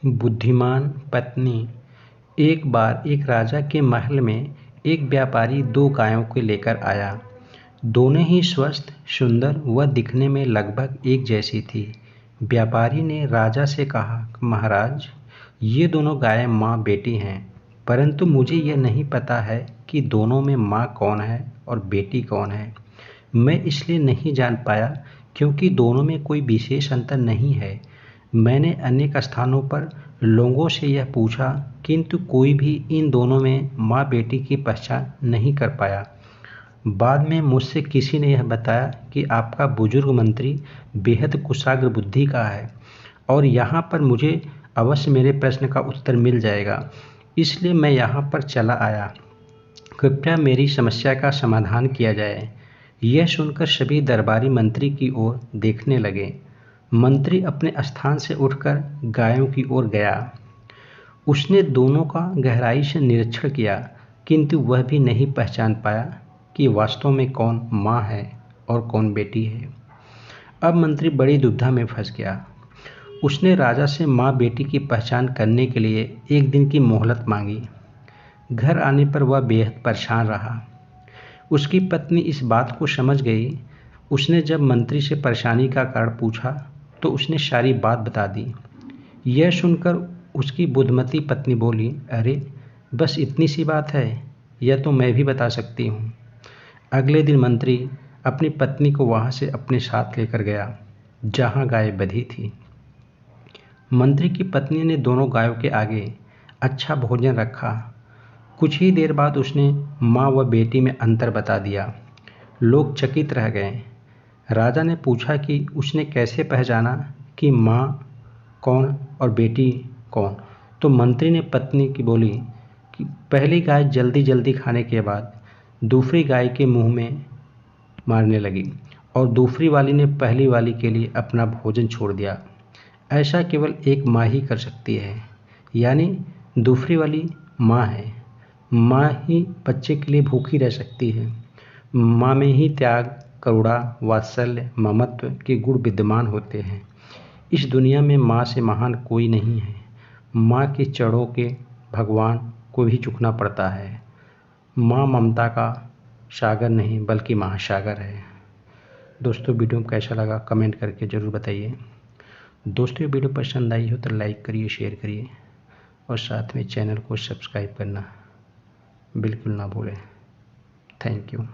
बुद्धिमान पत्नी। एक बार एक राजा के महल में एक व्यापारी दो गायों को लेकर आया। दोनों ही स्वस्थ, सुंदर व दिखने में लगभग एक जैसी थी। व्यापारी ने राजा से कहा, महाराज, ये दोनों गायें माँ बेटी हैं, परंतु मुझे यह नहीं पता है कि दोनों में माँ कौन है और बेटी कौन है। मैं इसलिए नहीं जान पाया क्योंकि दोनों में कोई विशेष अंतर नहीं है। मैंने अनेक स्थानों पर लोगों से यह पूछा, किंतु कोई भी इन दोनों में माँ बेटी की पहचान नहीं कर पाया। बाद में मुझसे किसी ने यह बताया कि आपका बुजुर्ग मंत्री बेहद कुशाग्र बुद्धि का है और यहाँ पर मुझे अवश्य मेरे प्रश्न का उत्तर मिल जाएगा, इसलिए मैं यहाँ पर चला आया। कृपया मेरी समस्या का समाधान किया जाए। यह सुनकर सभी दरबारी मंत्री की ओर देखने लगे। मंत्री अपने स्थान से उठकर गायों की ओर गया। उसने दोनों का गहराई से निरीक्षण किया, किंतु वह भी नहीं पहचान पाया कि वास्तव में कौन माँ है और कौन बेटी है। अब मंत्री बड़ी दुविधा में फंस गया। उसने राजा से माँ बेटी की पहचान करने के लिए एक दिन की मोहलत मांगी। घर आने पर वह बेहद परेशान रहा। उसकी पत्नी इस बात को समझ गई। उसने जब मंत्री से परेशानी का कारण पूछा तो उसने सारी बात बता दी। यह सुनकर उसकी बुद्धिमती पत्नी बोली, अरे बस इतनी सी बात है, यह तो मैं भी बता सकती हूँ। अगले दिन मंत्री अपनी पत्नी को वहाँ से अपने साथ लेकर गया जहाँ गाय बंधी थी। मंत्री की पत्नी ने दोनों गायों के आगे अच्छा भोजन रखा। कुछ ही देर बाद उसने माँ व बेटी में अंतर बता दिया। लोग चकित रह गए। राजा ने पूछा कि उसने कैसे पहचाना कि माँ कौन और बेटी कौन। तो मंत्री ने पत्नी की बोली कि पहली गाय जल्दी जल्दी खाने के बाद दूसरी गाय के मुंह में मारने लगी और दूसरी वाली ने पहली वाली के लिए अपना भोजन छोड़ दिया। ऐसा केवल एक माँ ही कर सकती है, यानी दूसरी वाली माँ है। माँ ही बच्चे के लिए भूखी रह सकती है। माँ में ही त्याग, करुणा, वात्सल्य, ममत्व के गुण विद्यमान होते हैं। इस दुनिया में माँ से महान कोई नहीं है। माँ के चरणों के भगवान को भी झुकना पड़ता है। माँ ममता का सागर नहीं बल्कि महासागर है। दोस्तों, वीडियो में कैसा लगा कमेंट करके ज़रूर बताइए। दोस्तों, वीडियो पसंद आई हो तो लाइक करिए, शेयर करिए और साथ में चैनल को सब्सक्राइब करना बिल्कुल ना भूलें। Thank you.